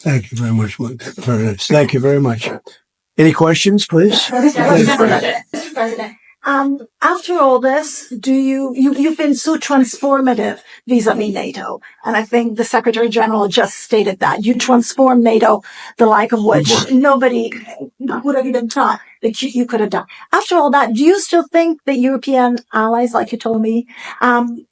Thank you very much. Thank you very much. Any questions, please? Mr. President, after all this, you've been so transformative vis-a-vis NATO. And I think the Secretary General just stated that. You transformed NATO, the like of which nobody would have even thought that you could have done. After all that, do you still think that European allies, like you told me,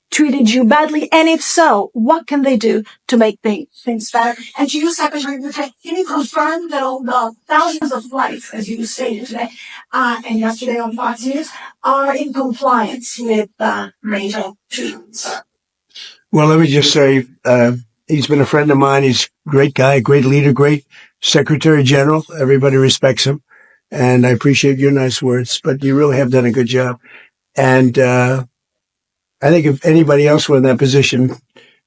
treated you badly? And if so, what can they do to make things better? And to you, Secretary, can you confirm that all the thousands of flights, as you stated today, and yesterday on Fox News, are in compliance with NATO treaties? Well, let me just say, he's been a friend of mine. He's a great guy, great leader, great Secretary General. Everybody respects him. And I appreciate your nice words, but you really have done a good job. And, I think if anybody else were in that position,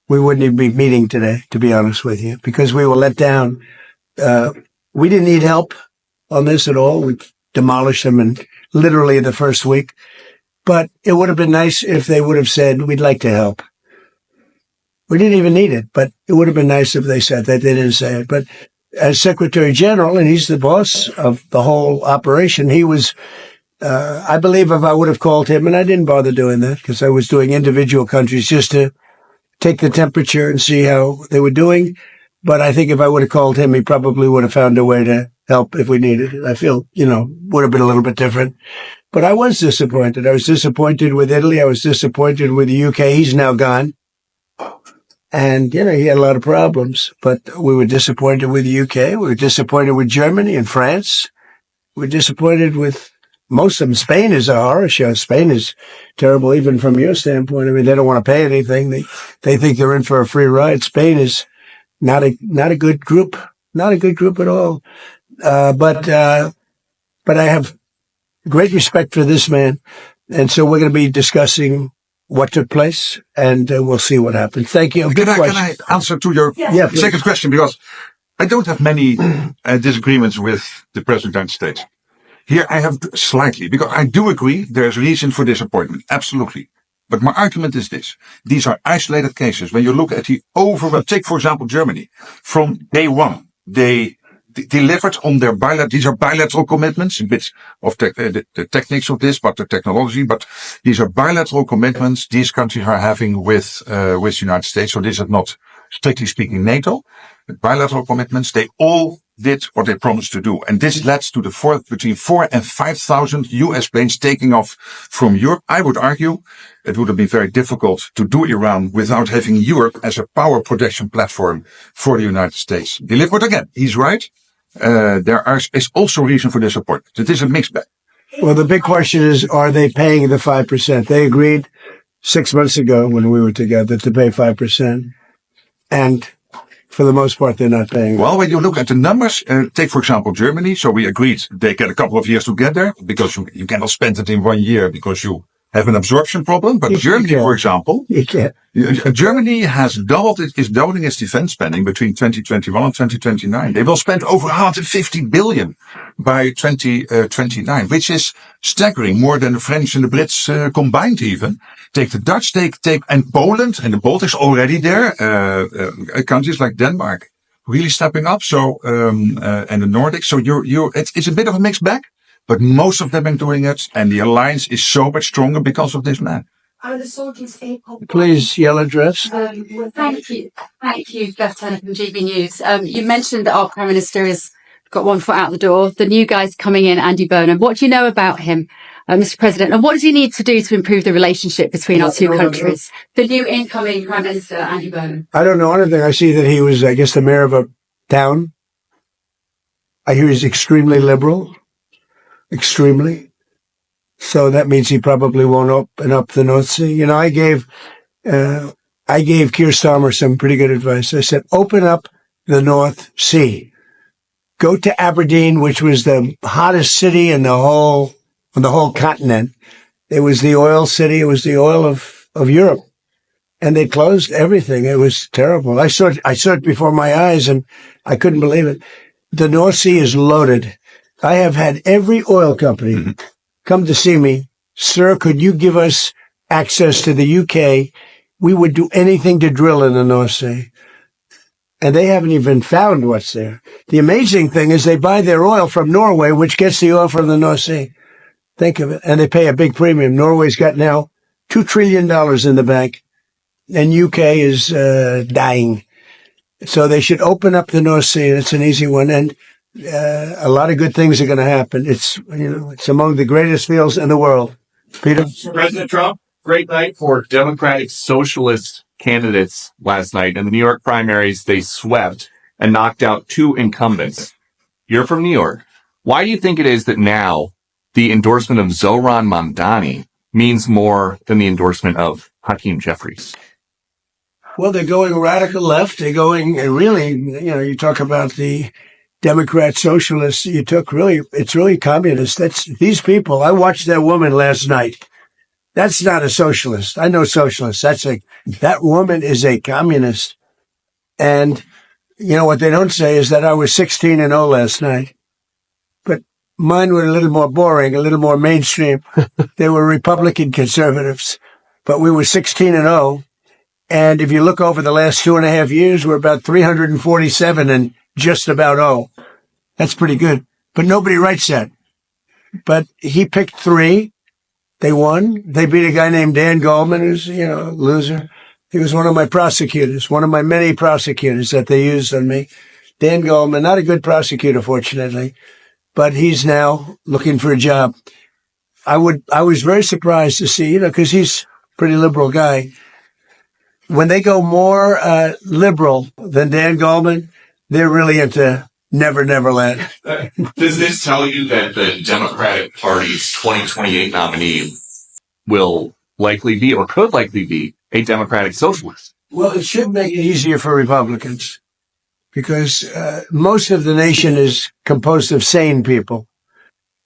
we wouldn't even be meeting today, to be honest with you, because we were let down. We didn't need help on this at all. We demolished them in literally the first week. But it would have been nice if they would have said, we'd like to help. We didn't even need it, but it would have been nice if they said that. They didn't say it. But as Secretary General, and he's the boss of the whole operation, he was I believe if I would have called him, and I didn't bother doing that because I was doing individual countries just to take the temperature and see how they were doing. But I think if I would have called him, he probably would have found a way to help if we needed it. I feel, would have been a little bit different. But I was disappointed. I was disappointed with Italy. I was disappointed with the UK. He's now gone. And, he had a lot of problems. But we were disappointed with the UK. We were disappointed with Germany and France. We were disappointed with most of them. Spain is a horror show. Spain is terrible, even from your standpoint. I mean, they don't want to pay anything. They think they're in for a free ride. Spain is not a good group. Not a good group at all. But I have great respect for this man. And so we're going to be discussing what took place, and we'll see what happens. Thank you. Can I answer to your second question? Because I don't have many disagreements with the President of the United States. Here I have slightly, because I do agree there's reason for disappointment. Absolutely. But my argument is this. These are isolated cases. When you look at the overall, take for example Germany. From day one, they delivered on their these are bilateral commitments, a bit of the techniques of this, but the technology, but these are bilateral commitments these countries are having with the United States. So this is not, strictly speaking, NATO. Bilateral commitments, they all did what they promised to do. And this led to between 4,000 and 5,000 US planes taking off from Europe. I would argue it would have been very difficult to do Iran without having Europe as a power projection platform for the United States. Delivered again. He's right. There is also reason for disappointment. It is a mixed bag. Well, the big question is, are they paying the 5%? They agreed 6 months ago when we were together to pay 5%. And for the most part, they're not paying. Well, when you look at the numbers, take, for example, Germany. So we agreed they get a couple of years to get there because you cannot spend it in 1 year because you have an absorption problem. But Germany, for example, Germany is doubling its defense spending between 2021 and 2029. They will spend over 150 billion by 2029, which is staggering, more than the French and the Brits combined even. Take the Dutch, and Poland and the Baltics already there, countries like Denmark really stepping up. So, and the Nordics. So it's a bit of a mixed bag, but most of them are doing it. And the alliance is so much stronger because of this man. Are the soldiers able? Please, yellow dress. Thank you. Thank you, Beth Turner from GB News. You mentioned that our Prime Minister has got one foot out the door. The new guy's coming in, Andy Burnham. What do you know about him, Mr. President? And what does he need to do to improve the relationship between our two countries? The new incoming Prime Minister, Andy Burnham. I don't know anything. I see that he was, I guess, the mayor of a town. I hear he's extremely liberal. Extremely. So that means he probably won't open up the North Sea. I gave Keir Starmer some pretty good advice. I said, open up the North Sea. Go to Aberdeen, which was the hottest city in the whole continent. It was the oil city. It was the oil of Europe. And they closed everything. It was terrible. I saw it before my eyes and I couldn't believe it. The North Sea is loaded. I have had every oil company come to see me. Sir, could you give us access to the UK? We would do anything to drill in the North Sea. And they haven't even found what's there. The amazing thing is they buy their oil from Norway, which gets the oil from the North Sea. Think of it. And they pay a big premium. Norway's got now $2 trillion in the bank. And UK is dying. So they should open up the North Sea. It's an easy one. And a lot of good things are going to happen. It's among the greatest fields in the world. Peter? President Trump, great night for Democratic Socialist candidates last night. In the New York primaries, they swept and knocked out 2 incumbents. You're from New York. Why do you think it is that now the endorsement of Zohran Mamdani means more than the endorsement of Hakeem Jeffries? Well, they're going radical left. They're going really, you talk about the Democrat socialists. It's really communist. These people. I watched that woman last night. That's not a socialist. I know socialists. That woman is a communist. And what they don't say is that I was 16-0 last night. But mine were a little more boring, a little more mainstream. They were Republican conservatives, but we were 16-0. And if you look over the last 2.5 years, we're about 347 and just about 0. That's pretty good. But nobody writes that. But he picked 3. They won. They beat a guy named Dan Goldman, who's, a loser. He was one of my prosecutors, one of my many prosecutors that they used on me. Dan Goldman, not a good prosecutor, fortunately, but he's now looking for a job. I was very surprised to see, because he's a pretty liberal guy. When they go more liberal than Dan Goldman, they're really into Never, Never Land. Does this tell you that the Democratic Party's 2028 nominee will likely be, or could likely be, a Democratic socialist? Well, it should make it easier for Republicans because most of the nation is composed of sane people.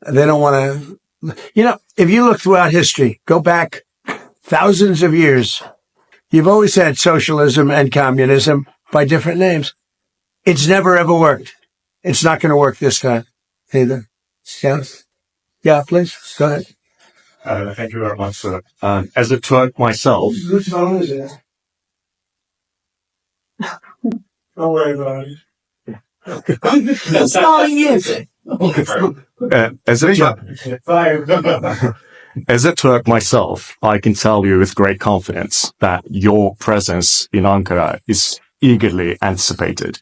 They don't want to, if you look throughout history, go back thousands of years, you've always had socialism and communism by different names. It's never, ever worked. It's not going to work this time either. Yeah? Yeah, please. Go ahead. Thank you very much, sir. As a Turk myself, Whose phone is it? Don't worry about it. It's not you. as a Turk myself, I can tell you with great confidence that your presence in Ankara is eagerly anticipated.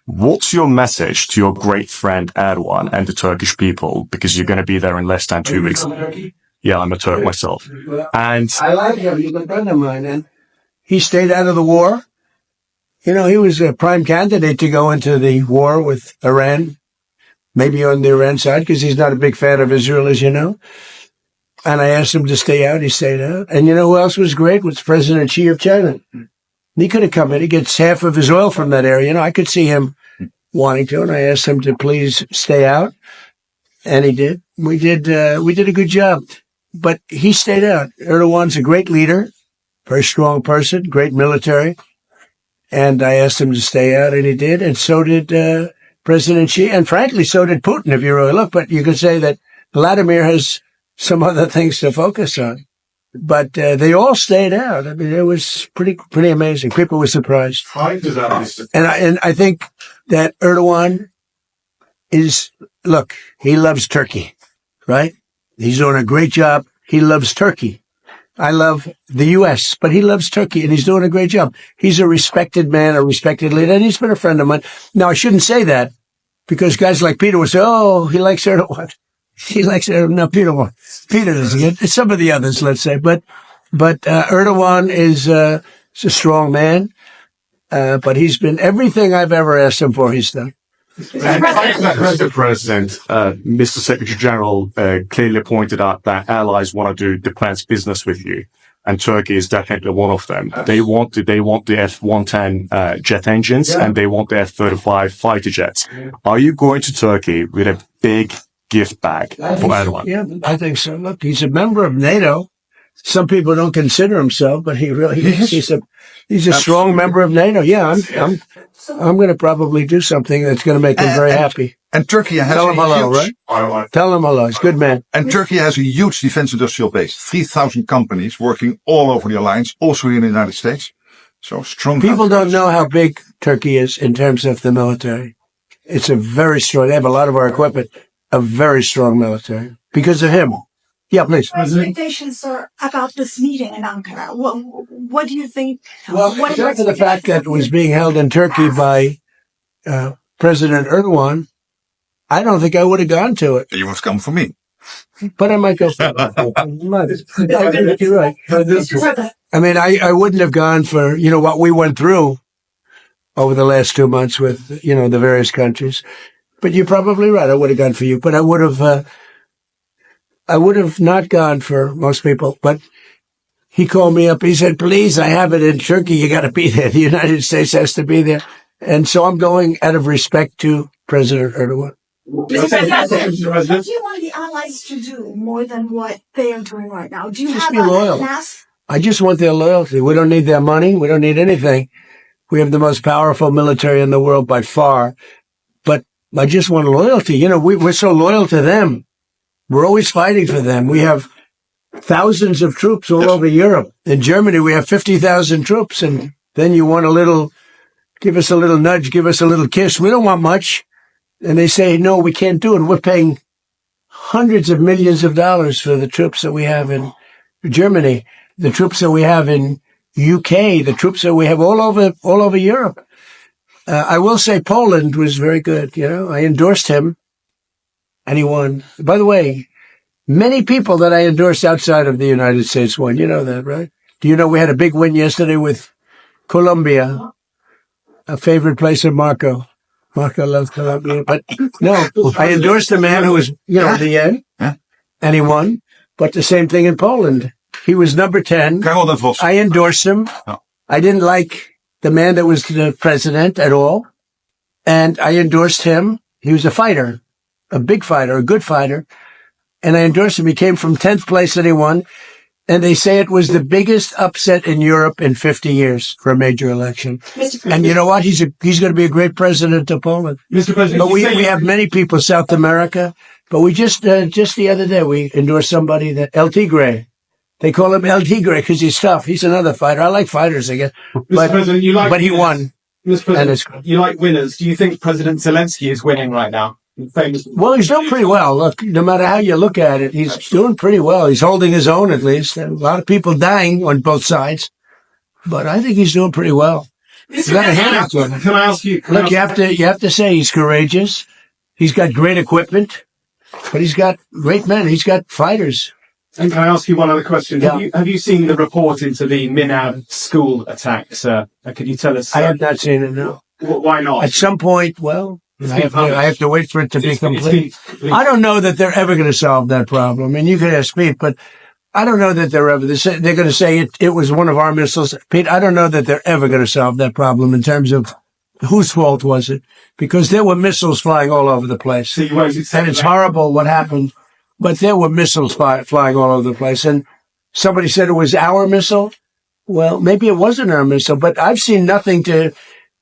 What's your message to your great friend Erdogan and the Turkish people? Because you're going to be there in less than 2 weeks. Yeah, I'm a Turk myself. And I like him. He's a friend of mine. And he stayed out of the war. He was a prime candidate to go into the war with Iran, maybe on the Iran side, because he's not a big fan of Israel, as you know. And I asked him to stay out. He stayed out. And who else was great? Was President Xi of China. He could have come in. He gets half of his oil from that area. I could see him wanting to, and I asked him to please stay out. And he did. We did a good job. But he stayed out. Erdogan's a great leader, very strong person, great military. And I asked him to stay out, and he did. And so did President Xi. And frankly, so did Putin, if you really look. But you could say that Vladimir has some other things to focus on. But they all stayed out. I mean, it was pretty amazing. People were surprised. And I think that Erdogan he loves Turkey, right? He's doing a great job. He loves Turkey. I love the U.S., but he loves Turkey, and he's doing a great job. He's a respected man, a respected leader, and he's been a friend of mine. Now, I shouldn't say that because guys like Peter will say, oh, he likes Erdogan. He likes Erdogan. No, Peter doesn't. Some of the others, let's say. But Erdogan is a strong man, but he's been everything I've ever asked him for, he's done. Mr. President, Mr. Secretary General clearly pointed out that allies want to do defense business with you, and Turkey is definitely one of them. They want the F-110 jet engines, and they want the F-35 fighter jets. Are you going to Turkey with a big gift bag for Erdogan? Yeah, I think so. Look, he's a member of NATO. Some people don't consider himself, but he really is. He's a strong member of NATO. Yeah, I'm going to probably do something that's going to make him very happy. And Turkey has Tell him hello, right? Tell him hello. He's a good man. And Turkey has a huge defense industrial base. 3,000 companies working all over the alliance, also here in the United States. So strong. People don't know how big Turkey is in terms of the military. It's a very strong, they have a lot of our equipment, a very strong military because of him. Yeah, please. What expectations are about this meeting in Ankara? What do you think? Well, what except for the fact that it was being held in Turkey by President Erdogan, I don't think I would have gone to it. You must come for me. But I might go for it. You're right. I mean, I wouldn't have gone for, what we went through over the last 2 months with, the various countries. But you're probably right. I would have gone for you. But I would have not gone for most people. But he called me up. He said, please, I have it in Turkey. You got to be there. The United States has to be there. And so I'm going out of respect to President Erdogan. Mr. President, what do you want the allies to do more than what they are doing right now? Do you Just have be loyal. I just want their loyalty. We don't need their money. We don't need anything. We have the most powerful military in the world by far. But I just want loyalty. We're so loyal to them. We're always fighting for them. We have thousands of troops all over Europe. In Germany, we have 50,000 troops. And then you want give us a little nudge, give us a little kiss. We don't want much. And they say, no, we can't do it. We're paying hundreds of millions of dollars for the troops that we have in Germany, the troops that we have in UK, the troops that we have all over Europe. I will say Poland was very good. I endorsed him and he won. By the way, many people that I endorsed outside of the United States won. You know that, right? Do you know we had a big win yesterday with Colombia, a favorite place of Marco. Marco loves Colombia, but no, I endorsed the man who was, in the end, and he won. But the same thing in Poland. He was number 10. I endorsed him. I didn't like the man that was the president at all. And I endorsed him. He was a fighter, a big fighter, a good fighter. And I endorsed him. He came from 10th place and he won. And they say it was the biggest upset in Europe in 50 years for a major election. And you know what? He's going to be a great president of Poland. Mr. President, but we have many people, South America. But we just the other day, we endorsed somebody that El Tigre. They call him El Tigre because he's tough. He's another fighter. I like fighters again. Mr. President, but he won. Mr. President, you like winners. Do you think President Zelensky is winning right now? Well, he's doing pretty well. Look, no matter how you look at it, he's doing pretty well. He's holding his own, at least. A lot of people dying on both sides, but I think he's doing pretty well. Can I ask you? Look, you have to say he's courageous. He's got great equipment, but he's got great men. He's got fighters. And can I ask you one other question? Yeah. Have you seen the report into the Minab school attacks? Could you tell us? I have not seen it, no. Why not? At some point, well, I have to wait for it to be complete. I don't know that they're ever going to solve that problem. And you can ask Pete, but I don't know that they're going to say it was one of our missiles. Pete, I don't know that they're ever going to solve that problem in terms of whose fault was it? Because there were missiles flying all over the place. So and it's horrible what happened, but there were missiles flying all over the place. And somebody said it was our missile. Well, maybe it wasn't our missile, but I've seen nothing to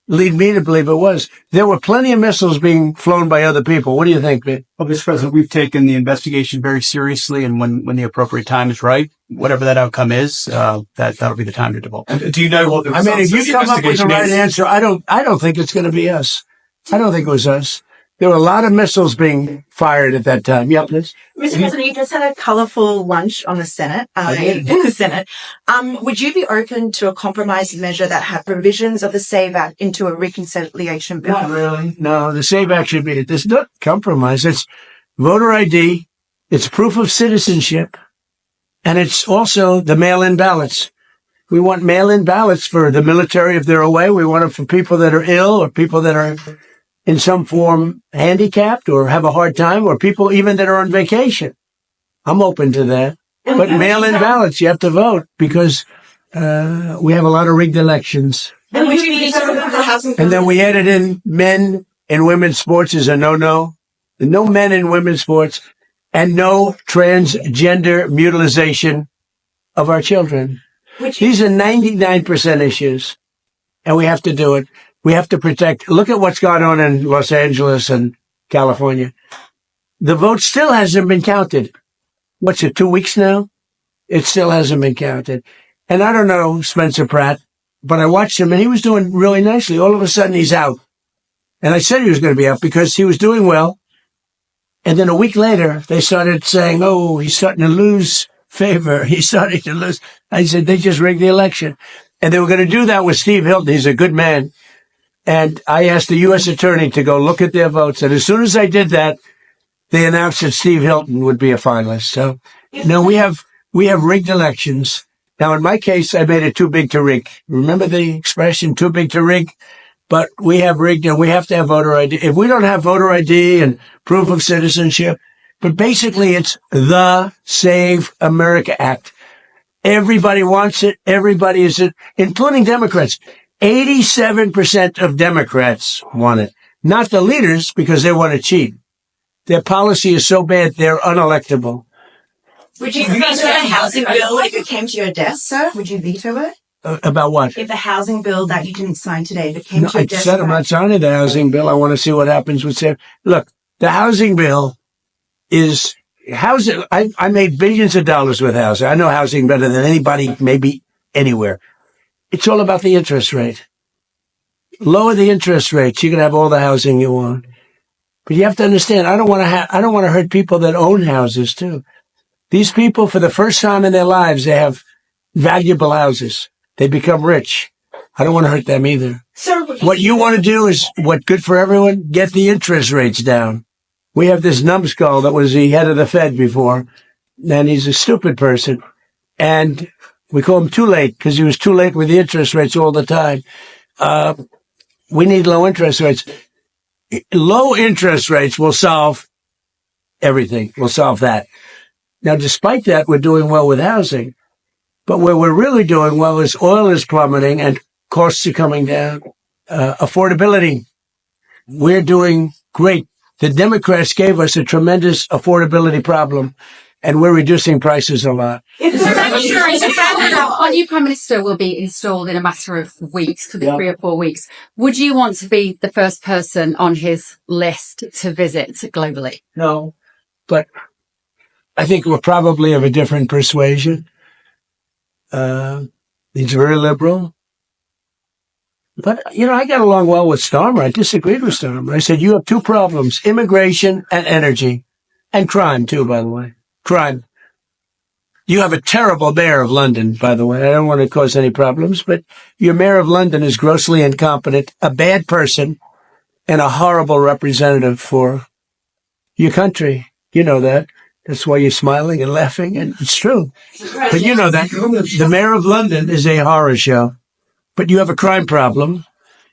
lead me to believe it was. There were plenty of missiles being flown by other people. What do you think, Pete? Well, Mr. President, we've taken the investigation very seriously, and when the appropriate time is right, whatever that outcome is, that'll be the time to divulge. Do you know what the results if you come up with the right answer, I don't think it's going to be us. I don't think it was us. There were a lot of missiles being fired at that time. Yeah, please. Mr. President, you just had a colorful lunch on the Senate, in the Senate. Would you be open to a compromise measure that had provisions of the SAVE Act into a reconciliation bill? Not really. No, the SAVE Act should be, there's no compromise. It's voter ID. It's proof of citizenship. And it's also the mail-in ballots. We want mail-in ballots for the military if they're away. We want them for people that are ill or people that are in some form handicapped or have a hard time, or people even that are on vacation. I'm open to that. But mail-in ballots, you have to vote because we have a lot of rigged elections. And would you be the House? And then we added in men in women's sports is a no-no. No men in women's sports and no transgender mutilization of our children. These are 99% issues, and we have to do it. We have to protect. Look at what's gone on in Los Angeles and California. The vote still hasn't been counted. What's it, 2 weeks now? It still hasn't been counted. And I don't know, Spencer Pratt, but I watched him and he was doing really nicely. All of a sudden he's out. And I said he was going to be out because he was doing well. And then a week later, they started saying, oh, he's starting to lose favor. He's starting to lose. I said, they just rigged the election. And they were going to do that with Steve Hilton. He's a good man. And I asked the U.S. attorney to go look at their votes. And as soon as I did that, they announced that Steve Hilton would be a finalist. So, no, we have rigged elections. Now, in my case, I made it too big to rig. Remember the expression, too big to rig? But we have rigged, and we have to have voter ID. If we don't have voter ID and proof of citizenship, but basically it's the Save America Act. Everybody wants it. Everybody is it, including Democrats. 87% of Democrats want it. Not the leaders, because they want to cheat. Their policy is so bad, they're unelectable. Would you veto the housing bill if it came to your desk, sir? Would you veto it? About what? If the housing bill that you didn't sign today, if it came No, to your I desk. said I'm not signing the housing bill. I want to see what happens with Sam. Look, the housing bill is housing. I made billions of dollars with housing. I know housing better than anybody, maybe anywhere. It's all about the interest rate. Lower the interest rates, you can have all the housing you want. But you have to understand, I don't want to hurt people that own houses too. These people, for the first time in their lives, they have valuable houses. They become rich. I don't want to hurt them either. Sir, What you want to do is what's good for everyone, get the interest rates down. We have this numbskull that was the head of the Fed before, and he's a stupid person. And we call him too late because he was too late with the interest rates all the time. We need low interest rates. Low interest rates will solve everything. We'll solve that. Now, despite that, we're doing well with housing. But where we're really doing well is oil is plummeting and costs are coming down. Affordability. We're doing great. The Democrats gave us a tremendous affordability problem, and we're reducing prices a lot. Our new Prime Minister will be installed in a matter of weeks, could be 3 or 4 weeks. Would you want to be the first person on his list to visit globally? No, but I think we're probably of a different persuasion. He's very liberal. But, I got along well with Starmer. I disagreed with Starmer. I said, you have two problems, immigration and energy. And crime, too, by the way. Crime. You have a terrible mayor of London, by the way. I don't want to cause any problems, but your mayor of London is grossly incompetent, a bad person, and a horrible representative for your country. You know that. That's why you're smiling and laughing, and it's true. But you know that. The mayor of London is a horror show. But you have a crime problem.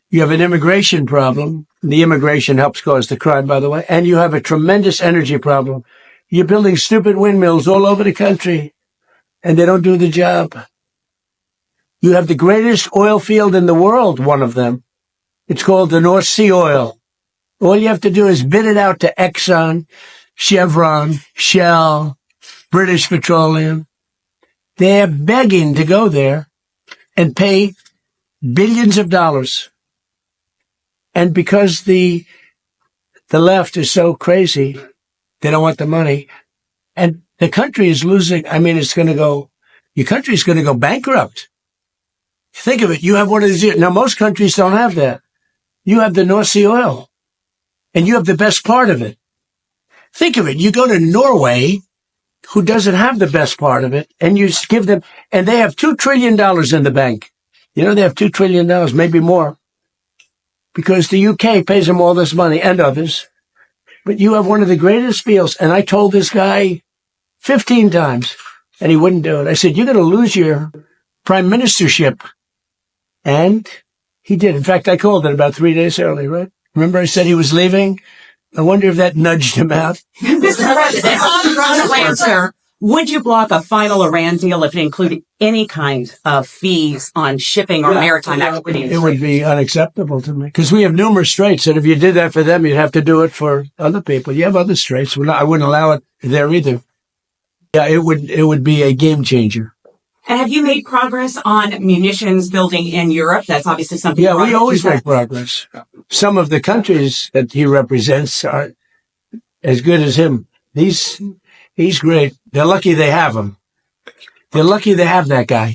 You have an immigration problem. The immigration helps cause the crime, by the way. And you have a tremendous energy problem. You're building stupid windmills all over the country, and they don't do the job. You have the greatest oil field in the world, one of them. It's called the North Sea oil. All you have to do is bid it out to Exxon, Chevron, Shell, British Petroleum. They're begging to go there and pay billions of dollars. And because the left is so crazy, they don't want the money. And the country is losing. I mean, your country is going to go bankrupt. Think of it. You have one of these. Now, most countries don't have that. You have the North Sea oil, and you have the best part of it. Think of it. You go to Norway, who doesn't have the best part of it, and you give them, and they have $2 trillion in the bank. They have $2 trillion, maybe more, because the UK pays them all this money and others. But you have one of the greatest fields. And I told this guy 15 times, and he wouldn't do it. I said, you're going to lose your prime ministership. And he did. In fact, I called it about 3 days early, right? Remember I said he was leaving? I wonder if that nudged him out. Mr. President, on Iran, sir, would you block a final Iran deal if it included any kind of fees on shipping or maritime activities? It would be unacceptable to me because we have numerous straits, and if you did that for them, you'd have to do it for other people. You have other straits. I wouldn't allow it there either. Yeah, it would be a game changer. And have you made progress on munitions building in Europe? That's obviously something. Yeah, we always make progress. Some of the countries that he represents are as good as him. He's great. They're lucky they have him. They're lucky they have that guy.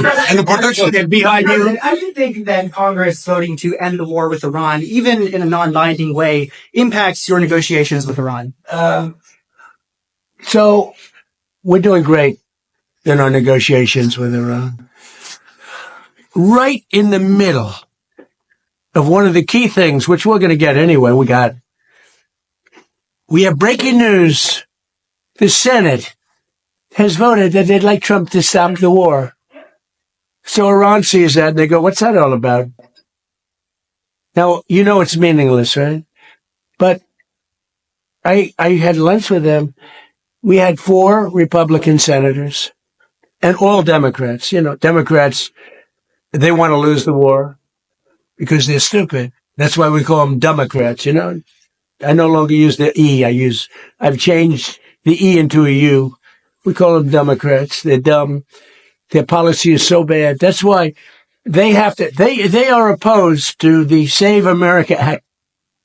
And the production behind you. How do you think that Congress voting to end the war with Iran, even in a non-binding way, impacts your negotiations with Iran? So we're doing great in our negotiations with Iran. Right in the middle of one of the key things, which we're going to get anyway, we have breaking news. The Senate has voted that they'd like Trump to stop the war. So Iran sees that and they go, what's that all about? Now, you know it's meaningless, right? But I had lunch with them. We had 4 Republican senators and all Democrats. You know, Democrats, they want to lose the war because they're stupid. That's why we call them Democrats, you know. I no longer use the E. I've changed the E into a U. We call them Democrats. They're dumb. Their policy is so bad. That's why they are opposed to the Save America Act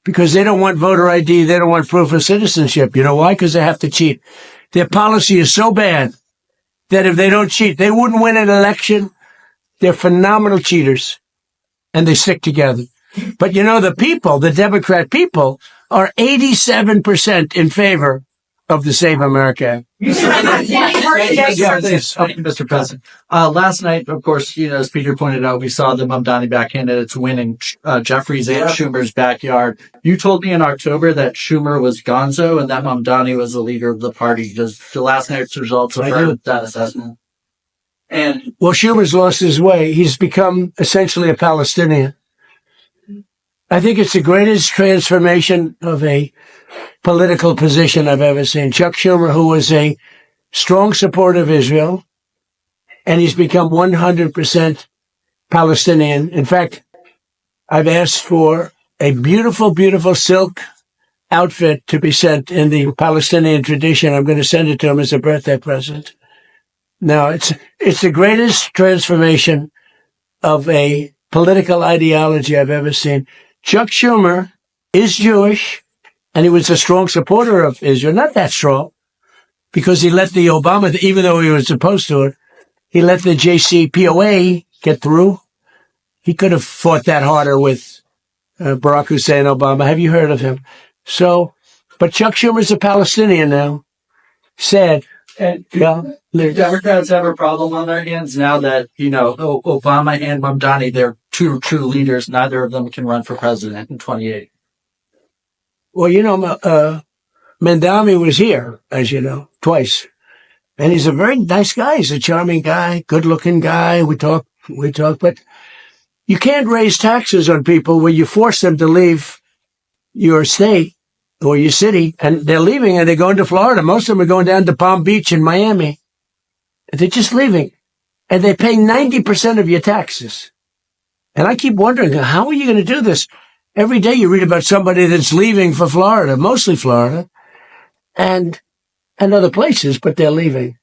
because they don't want voter ID. They don't want proof of citizenship. You know why? Because they have to cheat. Their policy is so bad that if they don't cheat, they wouldn't win an election. They're phenomenal cheaters and they stick together. But you know, the people, the Democrat people, are 87% in favor of the Save America Act. Mr. President. Last night, of course, you know, as Peter pointed out, we saw the Mamdani back candidates win in Jeffries and Schumer's backyard. You told me in October that Schumer was gonzo and that Mamdani was the leader of the party. Does the last night's results affirm that assessment? And well, Schumer's lost his way. He's become essentially a Palestinian. I think it's the greatest transformation of a political position I've ever seen. Chuck Schumer, who was a strong supporter of Israel, and he's become 100% Palestinian. In fact, I've asked for a beautiful, beautiful silk outfit to be sent in the Palestinian tradition. I'm going to send it to him as a birthday present. Now, it's the greatest transformation of a political ideology I've ever seen. Chuck Schumer is Jewish, and he was a strong supporter of Israel. Not that strong, because he let the Obama, even though he was opposed to it, he let the JCPOA get through. He could have fought that harder with Barack Hussein Obama. Have you heard of him? So, but Chuck Schumer's a Palestinian now. Sad. And the Democrats have a problem on their hands now that, you know, Obama and Mamdani, they're two true leaders. Neither of them can run for president in 28. Well, you know, Mamdani was here, as you know, twice. And he's a very nice guy. He's a charming guy, good-looking guy. We talk, but you can't raise taxes on people when you force them to leave your state or your city, and they're leaving and they're going to Florida. Most of them are going down to Palm Beach and Miami. They're just leaving. And they pay 90% of your taxes. And I keep wondering, how are you going to do this? Every day you read about somebody that's leaving for Florida, mostly Florida, and other places, but they're leaving.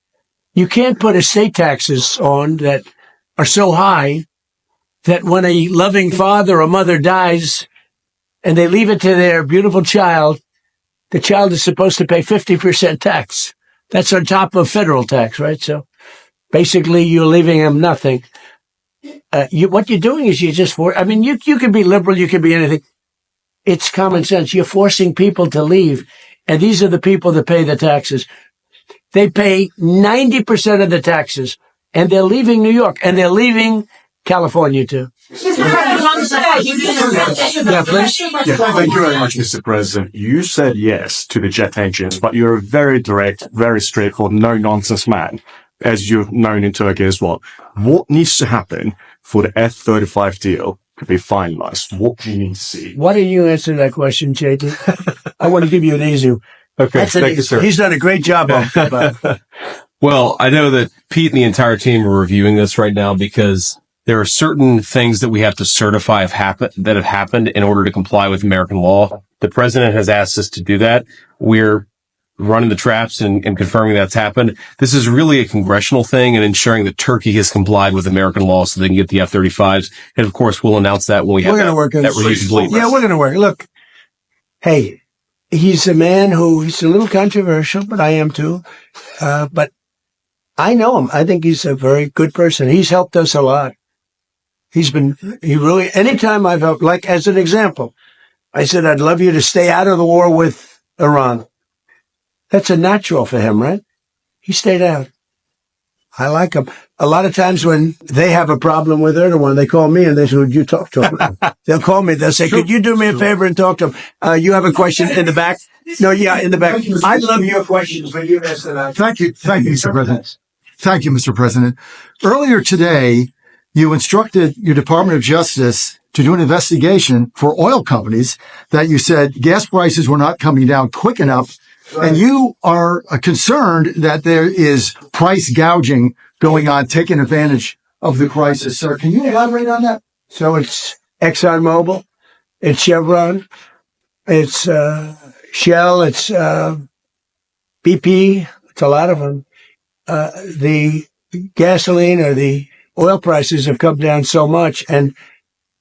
You can't put estate taxes on that are so high that when a loving father or mother dies and they leave it to their beautiful child, the child is supposed to pay 50% tax. That's on top of federal tax, right? So basically you're leaving them nothing. What you're doing is you can be liberal, you can be anything. It's common sense. You're forcing people to leave. And these are the people that pay the taxes. They pay 90% of the taxes, and they're leaving New York, and they're leaving California too. Yeah, please. Yeah, thank you very much, Mr. President. You said yes to the jet engines, but you're a very direct, very straightforward, no-nonsense man, as you're known in Turkey as well. What needs to happen for the F-35 deal to be finalized? What do you need to see? Why don't you answer that question, JD? I want to give you an easy. Okay, thank you, sir. He's done a great job on that. Well, I know that Pete and the entire team are reviewing this right now because there are certain things that we have to certify that have happened in order to comply with American law. The president has asked us to do that. We're running the traps and confirming that's happened. This is really a congressional thing and ensuring that Turkey has complied with American law so they can get the F-35s. And of course, we'll announce that when we have that review complete. Yeah, we're going to work. Look, hey, he's a man he's a little controversial, but I am too. But I know him. I think he's a very good person. He's helped us a lot. Anytime I've helped, like as an example, I said, I'd love you to stay out of the war with Iran. That's a natural for him, right? He stayed out. I like him. A lot of times when they have a problem with Erdogan, they call me and they say, would you talk to him? They'll call me. They'll say, could you do me a favor and talk to him? You have a question in the back? No, yeah, in the back. I love your questions, but you asked that. Thank you. Thank you, Mr. President. Thank you, Mr. President. Earlier today, you instructed your Department of Justice to do an investigation for oil companies that you said gas prices were not coming down quick enough. Right. And you are concerned that there is price gouging going on, taking advantage of the crisis. Sir, can you elaborate on that? So it's ExxonMobil, it's Chevron, it's Shell, it's BP, it's a lot of them. The gasoline or the oil prices have come down so much, and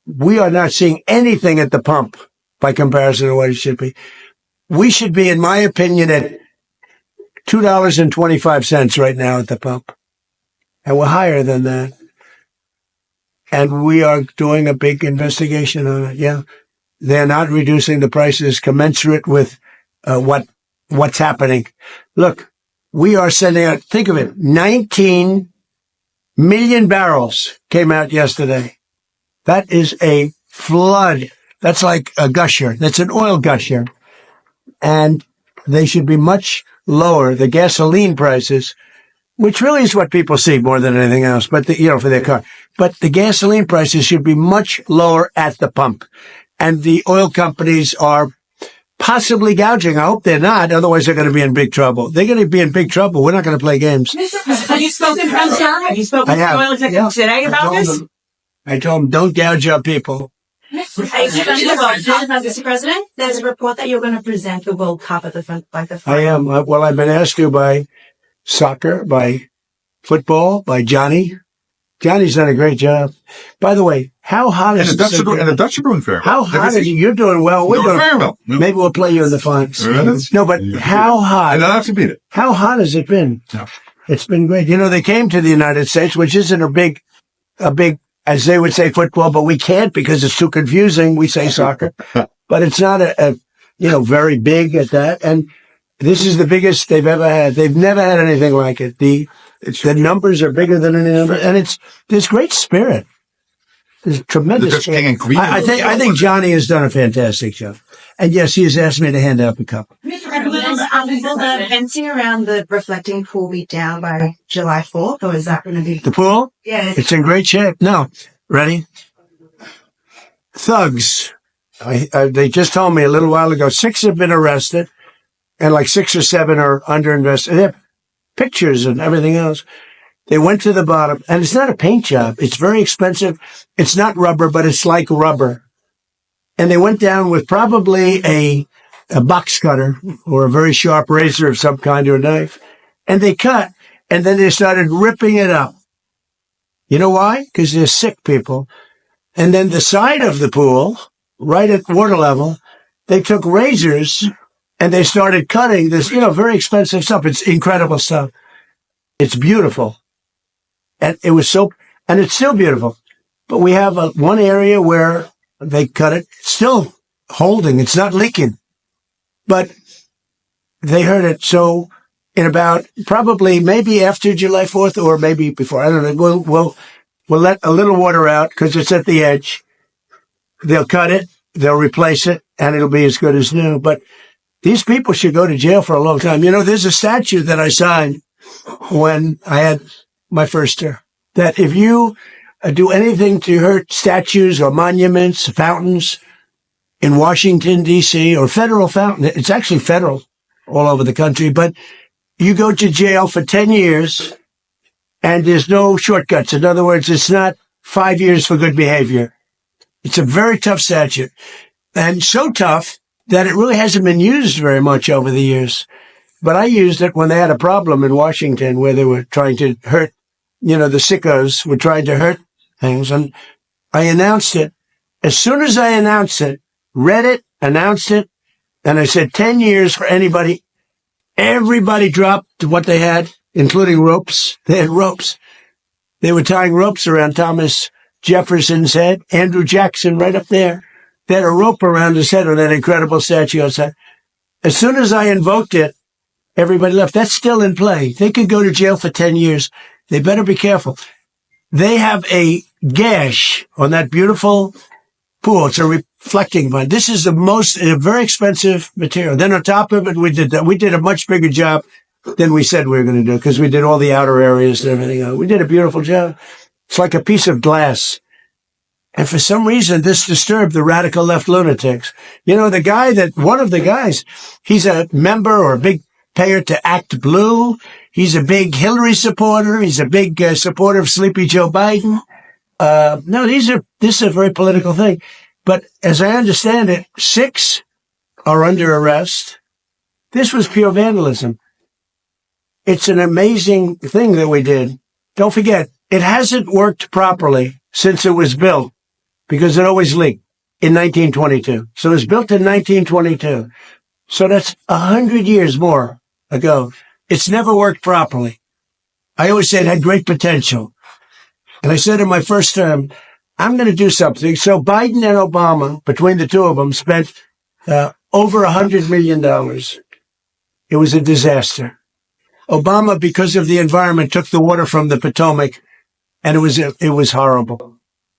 we are not seeing anything at the pump by comparison to what it should be. We should be, in my opinion, at $2.25 right now at the pump. And we're higher than that. And we are doing a big investigation on it. Yeah. They're not reducing the prices commensurate with what's happening. Look, we are sending out, think of it, 19 million barrels came out yesterday. That is a flood. That's like a gusher. That's an oil gusher. And they should be much lower, the gasoline prices, which really is what people see more than anything else, but for their car. But the gasoline prices should be much lower at the pump. And the oil companies are possibly gouging. I hope they're not. Otherwise, they're going to be in big trouble. They're going to be in big trouble. We're not going to play games. Have you spoken from John? Have you spoken to the oil executive today about this? I told them, don't gouge our people. Mr. President, there's a report that you're going to present the World Cup at the front. I am. Well, I've been asked to by soccer, by football, by Johnny. Johnny's done a great job. By the way, how hot is it? And the Dutch are doing very well. How hot is it? You're doing well. We're doing very well. Maybe we'll play you in the finals. No, but how hot? I don't have to beat it. How hot has it been? No. It's been great. They came to the United States, which isn't a big, as they would say, football, but we can't because it's too confusing. We say soccer, but it's not very big at that. And this is the biggest they've ever had. They've never had anything like it. The numbers are bigger than any number, and there's great spirit. There's tremendous spirit. King and Queen. I think Johnny has done a fantastic job. And yes, he has asked me to hand out the cup. Mr. President, will the fencing around the reflecting pool be down by July 4th, or is that going to be... The pool? Yeah. It's in great shape. No. Ready? Thugs. They just told me a little while ago, 6 have been arrested, and like 6 or 7 are under investigation. They have pictures and everything else. They went to the bottom, and it's not a paint job. It's very expensive. It's not rubber, but it's like rubber. And they went down with probably a box cutter or a very sharp razor of some kind or a knife. And they cut, and then they started ripping it up. You know why? Because they're sick people. And then the side of the pool, right at water level, they took razors and they started cutting this, very expensive stuff. It's incredible stuff. It's beautiful. And and it's still beautiful. But we have one area where they cut it, still holding. It's not leaking. But they heard it. So in about probably maybe after July 4th or maybe before, I don't know, we'll let a little water out because it's at the edge. They'll cut it, they'll replace it, and it'll be as good as new. But these people should go to jail for a long time. There's a statute that I signed when I had my first term that if you do anything to hurt statues or monuments, fountains in Washington, D.C., or federal fountain. It's actually federal all over the country, but you go to jail for 10 years and there's no shortcuts. In other words, it's not 5 years for good behavior. It's a very tough statute, and so tough that it really hasn't been used very much over the years. But I used it when they had a problem in Washington where they were trying to hurt, the sickos were trying to hurt things. And I announced it. As soon as I announced it, read it, announced it, and I said 10 years for anybody. Everybody dropped what they had including ropes. They had ropes. They were tying ropes around Thomas Jefferson's head, Andrew Jackson right up there. They had a rope around his head on that incredible statue outside. As soon as I invoked it, everybody left. That's still in play. They could go to jail for 10 years. They better be careful. They have a gash on that beautiful pool. It's a reflecting vine. This is a very expensive material. Then on top of it, we did a much bigger job than we said we were going to do because we did all the outer areas and everything. We did a beautiful job. It's like a piece of glass. And for some reason, this disturbed the radical left lunatics. You know, one of the guys, he's a member or a big payer to Act Blue. He's a big Hillary supporter. He's a big supporter of Sleepy Joe Biden. No, this is a very political thing. But as I understand it, 6 are under arrest. This was pure vandalism. It's an amazing thing that we did. Don't forget, it hasn't worked properly since it was built because it always leaked in 1922. So it was built in 1922. So that's 100 years more ago. It's never worked properly. I always said it had great potential. And I said in my first term, I'm going to do something. So Biden and Obama, between the two of them, spent over $100 million. It was a disaster. Obama, because of the environment, took the water from the Potomac, and it was horrible.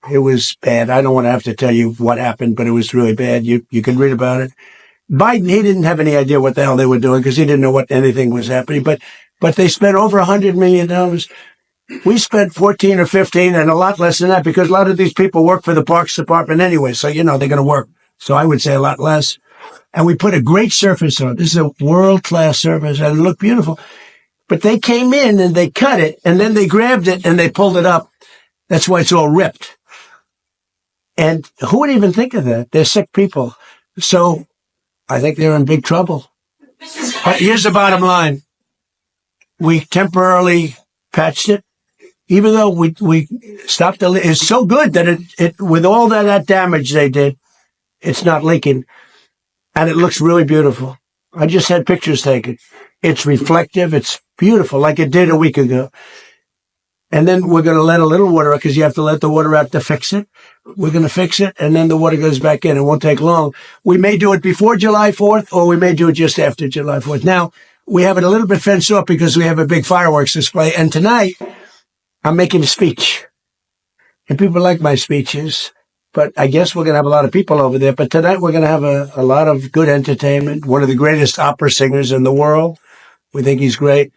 It was bad. I don't want to have to tell you what happened, but it was really bad. You can read about it. Biden, he didn't have any idea what the hell they were doing because he didn't know what anything was happening. But they spent over $100 million. We spent 14 or 15 and a lot less than that because a lot of these people work for the Parks Department anyway. So, they're going to work. So I would say a lot less. And we put a great surface on. This is a world-class surface and it looked beautiful. But they came in and they cut it and then they grabbed it and they pulled it up. That's why it's all ripped. And who would even think of that? They're sick people. So I think they're in big trouble. But here's the bottom line. We temporarily patched it. Even though we stopped the leak, it's so good that it with all that damage they did, it's not leaking. And it looks really beautiful. I just had pictures taken. It's reflective. It's beautiful, like it did a week ago. And then we're going to let a little water out because you have to let the water out to fix it. We're going to fix it, and then the water goes back in. It won't take long. We may do it before July 4th, or we may do it just after July 4th. Now, we have it a little bit fenced off because we have a big fireworks display. And tonight, I'm making a speech. And people like my speeches. But I guess we're going to have a lot of people over there. But tonight, we're going to have a lot of good entertainment. One of the greatest opera singers in the world. We think he's great.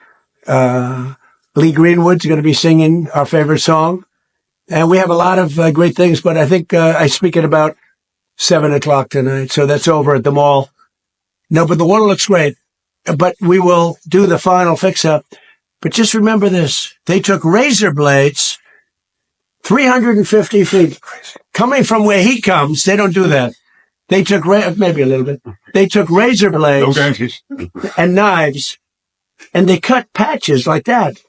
Lee Greenwood's going to be singing our favorite song. And we have a lot of great things, but I think I speak at about 7 o'clock tonight. So that's over at the mall. No, but the water looks great. But we will do the final fix-up. But just remember this. They took razor blades 350 feet. Coming from where he comes, they don't do that. They took, maybe a little bit. They took razor blades and knives, and they cut patches like that.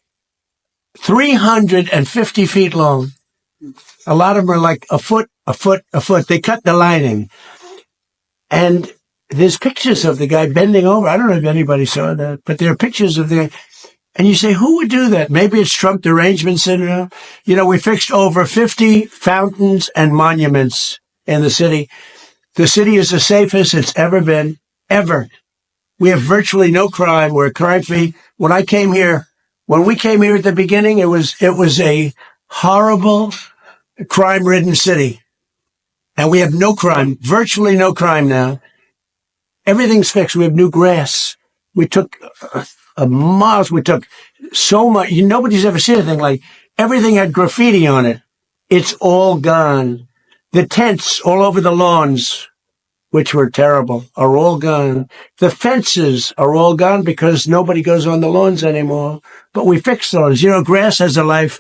350 feet long. A lot of them are like a foot. They cut the lining. And there's pictures of the guy bending over. I don't know if anybody saw that, but there are pictures of the guy. And you say, who would do that? Maybe it's Trump derangement syndrome. We fixed over 50 fountains and monuments in the city. The city is the safest it's ever been, ever. We have virtually no crime. We're crime-free. When we came here at the beginning, it was a horrible, crime-ridden city. And we have no crime, virtually no crime now. Everything's fixed. We have new grass. We took miles. We took so much. Nobody's ever seen anything like. Everything had graffiti on it. It's all gone. The tents all over the lawns, which were terrible, are all gone. The fences are all gone because nobody goes on the lawns anymore. But we fixed those. Grass has a life,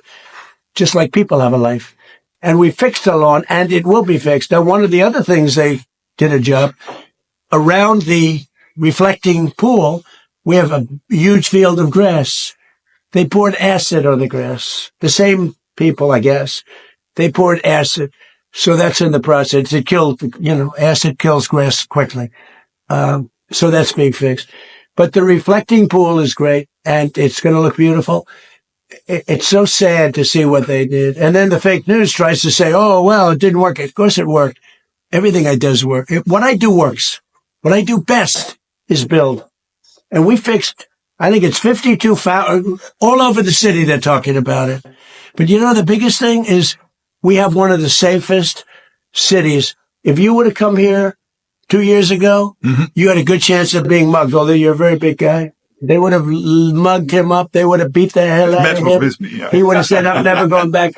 just like people have a life. And we fixed the lawn, and it will be fixed. Now, one of the other things they did a job, around the reflecting pool, we have a huge field of grass. They poured acid on the grass. The same people, I guess. They poured acid. So that's in the process. It killed, acid kills grass quickly. So that's being fixed. But the reflecting pool is great, and it's going to look beautiful. It's so sad to see what they did. And then the fake news tries to say, oh, well, it didn't work. Of course it worked. Everything I does work. What I do works. What I do best is build. And we fixed, I think it's 52 all over the city. They're talking about it. But you know, the biggest thing is we have one of the safest cities. If you would have come here 2 years ago, you had a good chance of being mugged, although you're a very big guy. They would have mugged him up. They would have beat the hell out of him. He would have said, I'm never going back.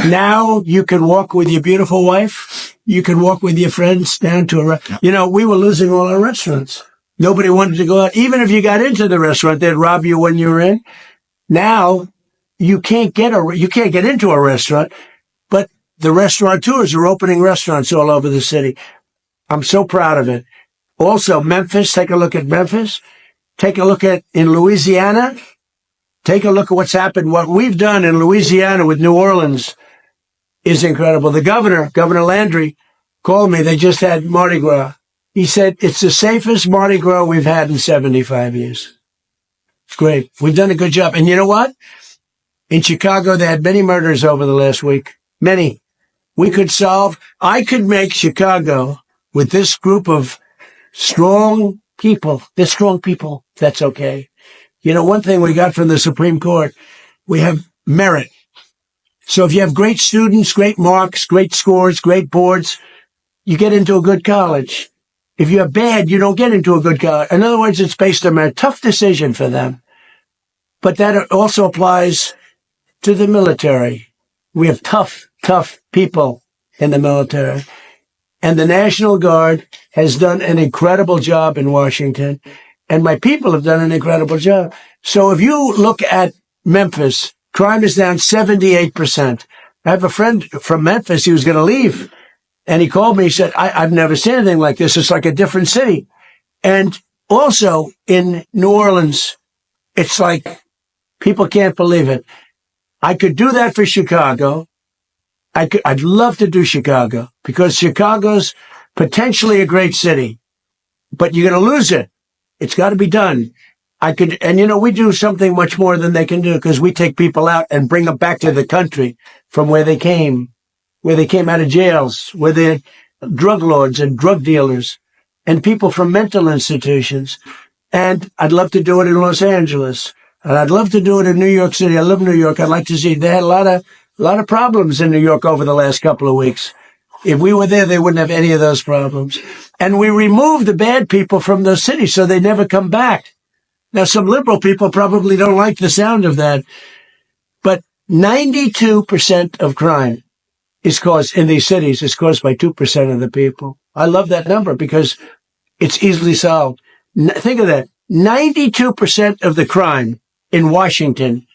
Now you can walk with your beautiful wife. You can walk with your friends down to you know, we were losing all our restaurants. Nobody wanted to go out. Even if you got into the restaurant, they'd rob you when you were in. Now you can't get into a restaurant, but the restaurateurs are opening restaurants all over the city. I'm so proud of it. Also, Memphis, take a look at Memphis. Take a look at in Louisiana. Take a look at what's happened. What we've done in Louisiana with New Orleans is incredible. The Governor Landry, called me. They just had Mardi Gras. He said, it's the safest Mardi Gras we've had in 75 years. It's great. We've done a good job. And you know what? In Chicago, they had many murders over the last week. Many. I could make Chicago with this group of strong people. They're strong people. That's okay. You know, one thing we got from the Supreme Court, we have merit. So if you have great students, great marks, great scores, great boards, you get into a good college. If you're bad, you don't get into a good college. In other words, it's based on a tough decision for them. But that also applies to the military. We have tough people in the military. And the National Guard has done an incredible job in Washington. And my people have done an incredible job. So if you look at Memphis, crime is down 78%. I have a friend from Memphis. He was going to leave. And he called me. He said, I've never seen anything like this. It's like a different city. And also in New Orleans, it's like people can't believe it. I could do that for Chicago. I'd love to do Chicago because Chicago's potentially a great city, but you're going to lose it. It's got to be done. And you know, we do something much more than they can do because we take people out and bring them back to the country from where they came out of jails, where they're drug lords and drug dealers and people from mental institutions. And I'd love to do it in Los Angeles. And I'd love to do it in New York City. I love New York. I'd like to see. They had a lot of problems in New York over the last couple of weeks. If we were there, they wouldn't have any of those problems. And we removed the bad people from those cities so they never come back. Now, some liberal people probably don't like the sound of that. But 92% of crime is caused in these cities is caused by 2% of the people. I love that number because it's easily solved. Think of that. 92% of the crime in Washington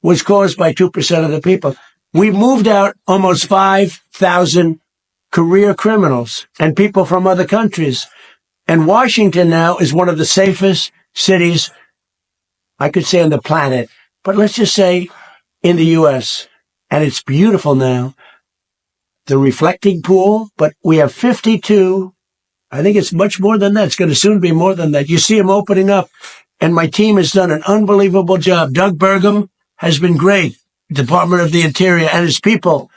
was caused by 2% of the people. We moved out almost 5,000 career criminals and people from other countries. And Washington now is one of the safest cities, I could say, on the planet. But let's just say in the U.S. And it's beautiful now. The reflecting pool, but we have 52. I think it's much more than that. It's going to soon be more than that. You see them opening up. And my team has done an unbelievable job. Doug Burgum has been great. Department of the Interior and his people.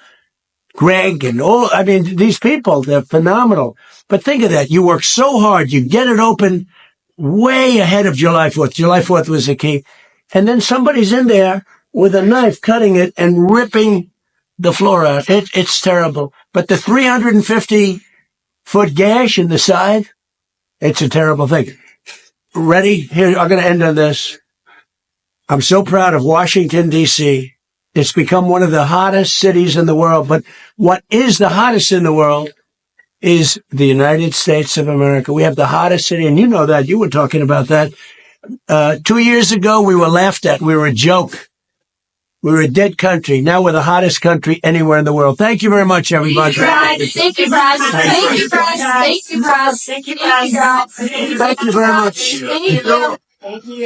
Greg and all, I mean, these people, they're phenomenal. But think of that. You work so hard. You get it open way ahead of July 4th. July 4th was the key. And then somebody's in there with a knife cutting it and ripping the floor out. It's terrible. But the 350-foot gash in the side, it's a terrible thing. Ready? Here, I'm going to end on this. I'm so proud of Washington, D.C. It's become one of the hottest cities in the world. But what is the hottest in the world is the United States of America. We have the hottest city, and you know that. You were talking about that. 2 years ago, we were laughed at. We were a joke. We were a dead country. Now we're the hottest country anywhere in the world. Thank you very much, everybody. Thank you, Brad. Thank you, Brad. Thank you, Brad. Thank you, Brad. Thank you very much. Thank you. Thank you.